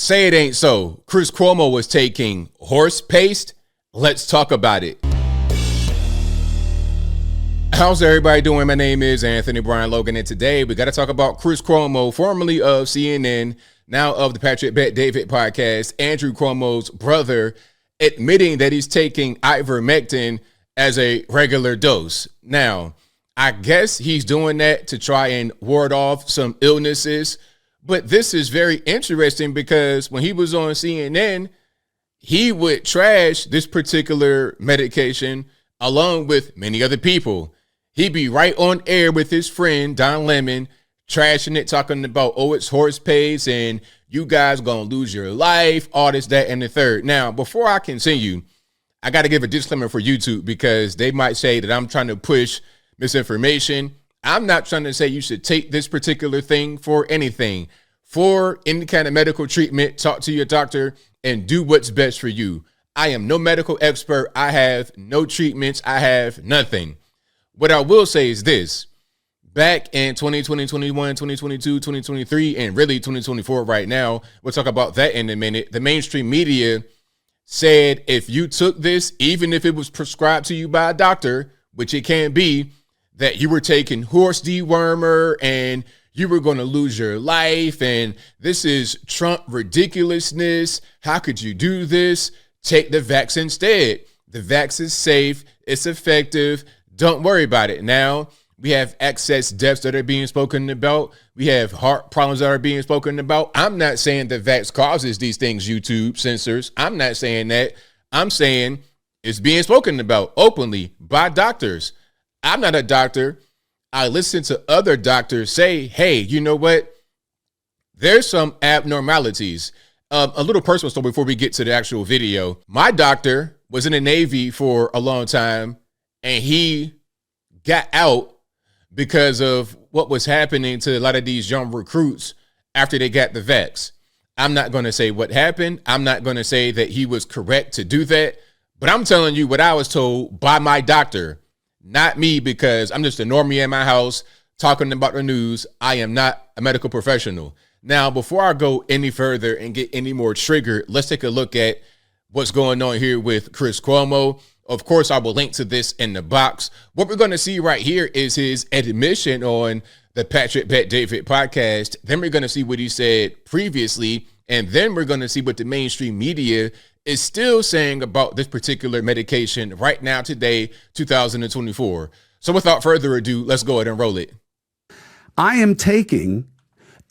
Say it ain't so. Chris Cuomo was taking horse paste. Let's talk about it. How's everybody doing? My name is Anthony Brian Logan, and today we got to talk about Chris Cuomo, formerly of CNN, now of the Patrick Bet David podcast, Andrew Cuomo's brother, admitting that he's taking ivermectin as a regular dose. Now, I guess he's doing that to try and ward off some illnesses, but this is very interesting because when he was on CNN, he would trash this particular medication along with many other people. He'd be right on air with his friend, Don Lemon, trashing it, talking about, oh, it's horse paste and you guys gonna lose your life, all this, that, and the third. Now, before I continue, I got to give a disclaimer for YouTube because they might say that I'm trying to push misinformation. I'm not trying to say you should take this particular thing for anything. For any kind of medical treatment, talk to your doctor and do what's best for you. I am no medical expert. I have no treatments. I have nothing. What I will say is this. Back in 2020, 2021, 2022, 2023, and really 2024 right now, we'll talk about that in a minute. The mainstream media said if you took this, even if it was prescribed to you by a doctor, which it can be, that you were taking horse dewormer and you were going to lose your life. And this is Trump ridiculousness. How could you do this? Take the vax instead. The vax is safe. It's effective. Don't worry about it. Now, we have excess deaths that are being spoken about. We have heart problems that are being spoken about. I'm not saying the vax causes these things, YouTube censors. I'm not saying that. I'm saying it's being spoken about openly by doctors. I'm not a doctor. I listen to other doctors say, hey, you know what? There's some abnormalities. A little personal story before we get to the actual video. My doctor was in the Navy for a long time, and he got out because of what was happening to a lot of these young recruits after they got the vax. I'm not going to say what happened. I'm not going to say that he was correct to do that, but I'm telling you what I was told by my doctor, not me, because I'm just a normie in my house talking about the news. I am not a medical professional. Now, before I go any further and get any more triggered, let's take a look at what's going on here with Chris Cuomo. Of course, I will link to this in the box. What we're going to see right here is his admission on the Patrick Bet David podcast. Then we're going to see what he said previously. And then we're going to see what the mainstream media is still saying about this particular medication right now, today, 2024. So without further ado, let's go ahead and roll it. I am taking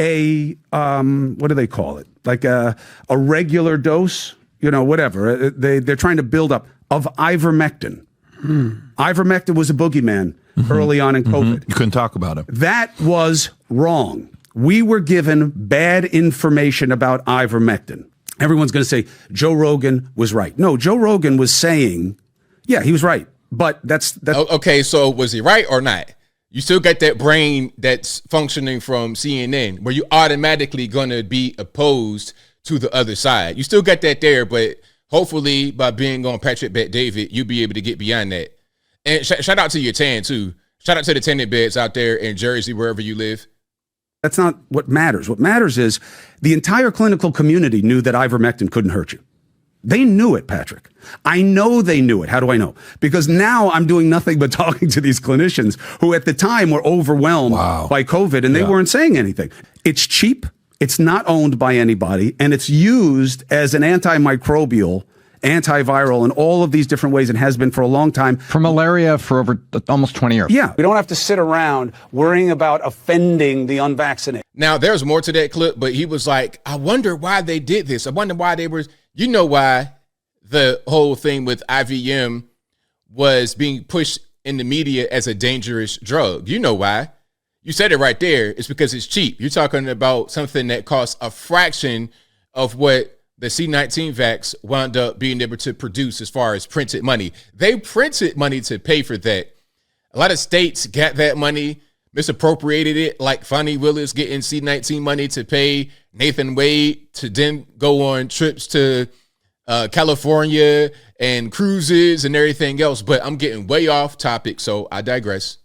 a, what do they call it? Like a regular dose, you know, whatever. They're trying to build up of ivermectin. Ivermectin was a boogeyman early on in COVID. You couldn't talk about it. That was wrong. We were given bad information about ivermectin. Everyone's going to say Joe Rogan was right. No, Joe Rogan was saying, yeah, he was right. But that's okay. So was he right or not? You still got that brain that's functioning from CNN where you automatically going to be opposed to the other side. You still got that there, but hopefully by being on Patrick Bet David, you'll be able to get beyond that. And shout out to your tan too. Shout out to the tenant beds out there in Jersey, wherever you live. That's not what matters. What matters is the entire clinical community knew that ivermectin couldn't hurt you. They knew it, Patrick. I know they knew it. How do I know? Because now I'm doing nothing but talking to these clinicians who at the time were overwhelmed by COVID and they weren't saying anything. It's cheap. It's not owned by anybody. And it's used as an antimicrobial, antiviral in all of these different ways and has been for a long time. For malaria for over almost 20 years. Yeah. We don't have to sit around worrying about offending the unvaccinated. Now, there's more to that clip, but he was like, I wonder why they did this. I wonder why they were, you know why the whole thing with IVM was being pushed in the media as a dangerous drug. You know why. You said it right there. It's because it's cheap. You're talking about something that costs a fraction of what the C-19 vax wound up being able to produce as far as printed money. They printed money to pay for that. A lot of states got that money, misappropriated it, like Fonnie Willis getting C-19 money to pay Nathan Wade to then go on trips to California and cruises and everything else. But I'm getting way off topic, so I digress.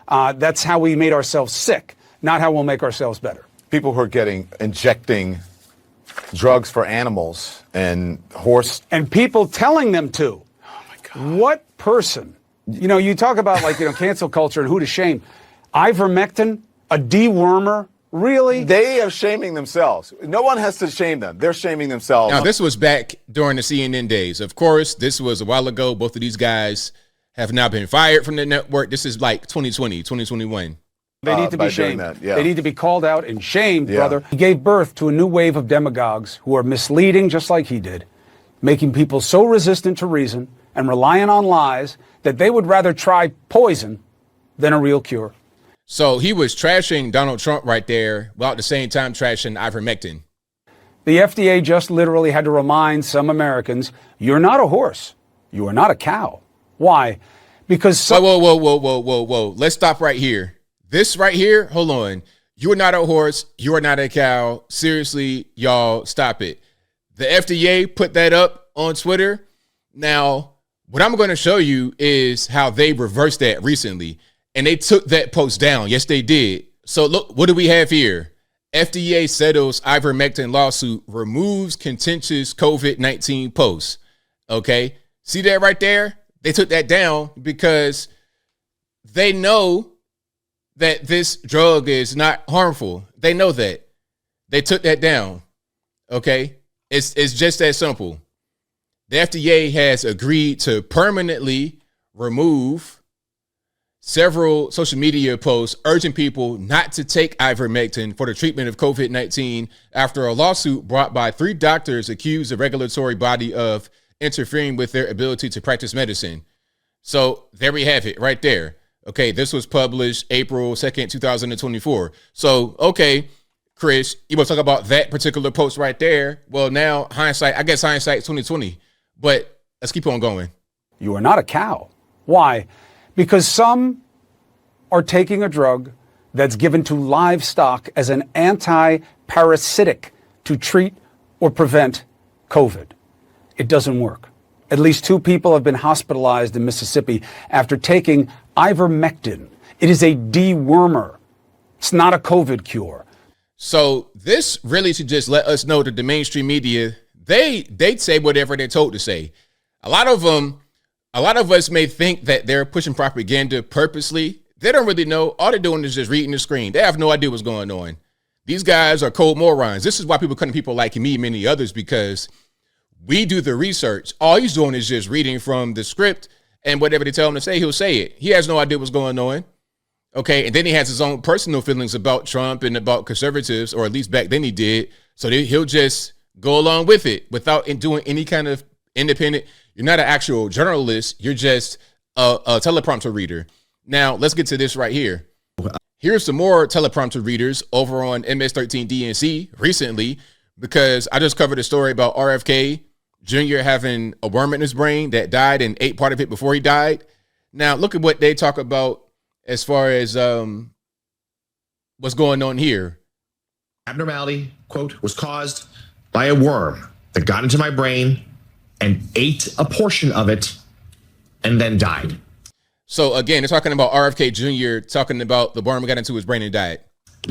That's how we made ourselves sick, not how we'll make ourselves better. People who are injecting drugs for animals and horse. And people telling them to. Oh, my God. What person? You know, you talk about, like, you know, cancel culture and who to shame. Ivermectin, a dewormer, really? They are shaming themselves. No one has to shame them. They're shaming themselves. Now, this was back during the CNN days. Of course, this was a while ago. Both of these guys have now been fired from the network. This is like 2020, 2021. They need to be shamed. Yeah. They need to be called out and shamed, brother. He gave birth to a new wave of demagogues who are misleading just like he did, making people so resistant to reason and relying on lies that they would rather try poison than a real cure. So he was trashing Donald Trump right there, while at the same time trashing ivermectin. The FDA just literally had to remind some Americans, you're not a horse. You are not a cow. Why? Because Whoa. Let's stop right here. This right here, hold on. You are not a horse. You are not a cow. Seriously, y'all, stop it. The FDA put that up on Twitter. Now, what I'm going to show you is how they reversed that recently. And they took that post down. Yes, they did. So look, what do we have here? FDA settles ivermectin lawsuit, removes contentious COVID-19 posts. Okay. See that right there? They took that down because they know that this drug is not harmful. They know that. They took that down. Okay. It's just that simple. The FDA has agreed to permanently remove several social media posts urging people not to take ivermectin for the treatment of COVID-19 after a lawsuit brought by 3 doctors accused the regulatory body of interfering with their ability to practice medicine. So there we have it right there. Okay, this was published April 2nd, 2024. So, okay, Chris, you want to talk about that particular post right there? Well, now hindsight's 2020. But let's keep on going. You are not a cow. Why? Because some are taking a drug that's given to livestock as an anti-parasitic to treat or prevent COVID. It doesn't work. At least 2 people have been hospitalized in Mississippi after taking ivermectin. It is a dewormer. It's not a COVID cure. So this really should just let us know that the mainstream media, they'd say whatever they're told to say. A lot of us may think that they're pushing propaganda purposely. They don't really know. All they're doing is just reading the screen. They have no idea what's going on. These guys are cold morons. This is why people come to people like me and many others, because we do the research. All he's doing is just reading from the script, and whatever they tell him to say, he'll say it. He has no idea what's going on. Okay, and then he has his own personal feelings about Trump and about conservatives, or at least back then he did. So he'll just go along with it without doing any kind of independent. You're not an actual journalist. You're just a teleprompter reader. Now, let's get to this right here. Here's some more teleprompter readers over on MS13 DNC recently, because I just covered a story about RFK Jr. having a worm in his brain that died and ate part of it before he died. Now, look at what they talk about as far as what's going on here. Abnormality, quote, was caused by a worm that got into my brain and ate a portion of it and then died. So again, they're talking about RFK Jr. talking about the worm got into his brain and died.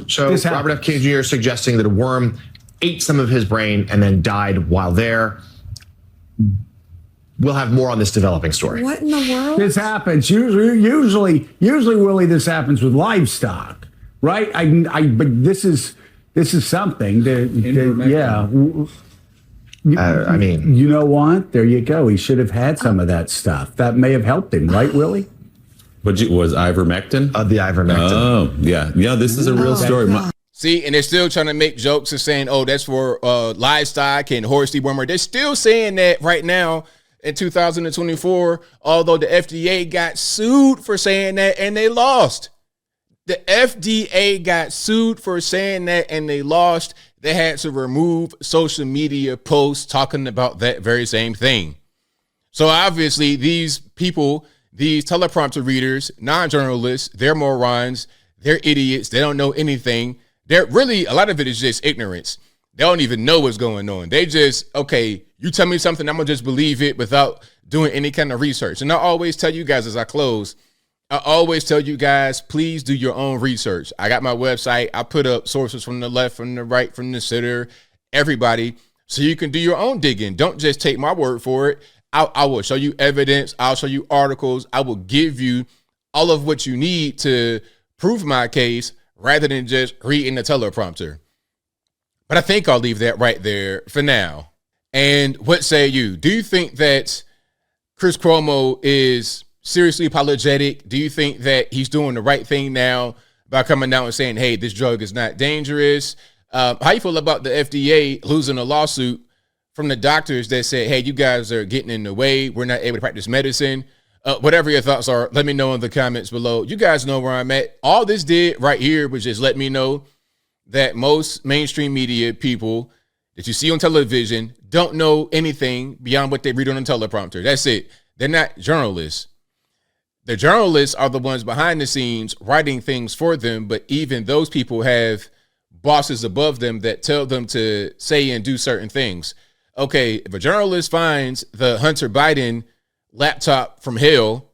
So Robert F. Kennedy Jr. suggesting that a worm ate some of his brain and then died while there. We'll have more on this developing story. What in the world? This happens usually, Willie. This happens with livestock, right? But this is something that yeah. I mean, you know what? There you go. He should have had some of that stuff. That may have helped him, right, Willie? What was ivermectin? The ivermectin. Oh, yeah. This is a real story. See, and they're still trying to make jokes and saying, oh, that's for livestock and horse dewormer. They're still saying that right now in 2024, although the FDA got sued for saying that and they lost. The FDA got sued for saying that and they lost. They had to remove social media posts talking about that very same thing. So obviously these people, these teleprompter readers, non-journalists, they're morons, they're idiots, they don't know anything. They're really, a lot of it is just ignorance. They don't even know what's going on. They just, okay, you tell me something, I'm gonna just believe it without doing any kind of research. And I always tell you guys as I close, I always tell you guys, please do your own research. I got my website. I put up sources from the left, from the right, from the center, everybody so you can do your own digging. Don't just take my word for it. I will show you evidence. I'll show you articles. I will give you all of what you need to prove my case rather than just reading the teleprompter. But I think I'll leave that right there for now. And what say you? Do you think that Chris Cuomo is seriously apologetic? Do you think that he's doing the right thing now by coming out and saying, hey, this drug is not dangerous? How you feel about the FDA losing a lawsuit from the doctors that said, hey, you guys are getting in the way. We're not able to practice medicine. Whatever your thoughts are, let me know in the comments below. You guys know where I'm at. All this did right here was just let me know that most mainstream media people that you see on television don't know anything beyond what they read on a teleprompter. That's it. They're not journalists. The journalists are the ones behind the scenes writing things for them, but even those people have bosses above them that tell them to say and do certain things. Okay, if a journalist finds the Hunter Biden laptop from hell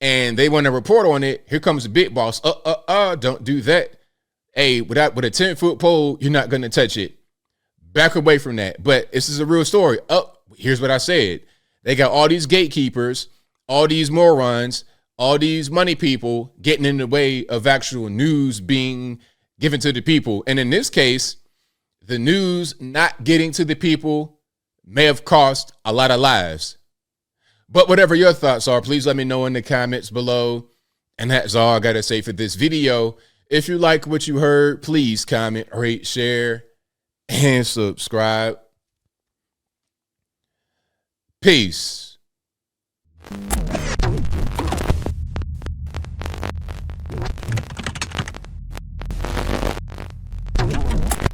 and they want to report on it, here comes the big boss. Don't do that. Hey, with a 10-foot pole, you're not going to touch it. Back away from that. But this is a real story. Here's what I said. They got all these gatekeepers, all these morons, all these money people getting in the way of actual news being given to the people. And in this case, the news not getting to the people may have cost a lot of lives. But whatever your thoughts are, please let me know in the comments below. And that's all I got to say for this video. If you like what you heard, please comment, rate, share, and subscribe. Peace.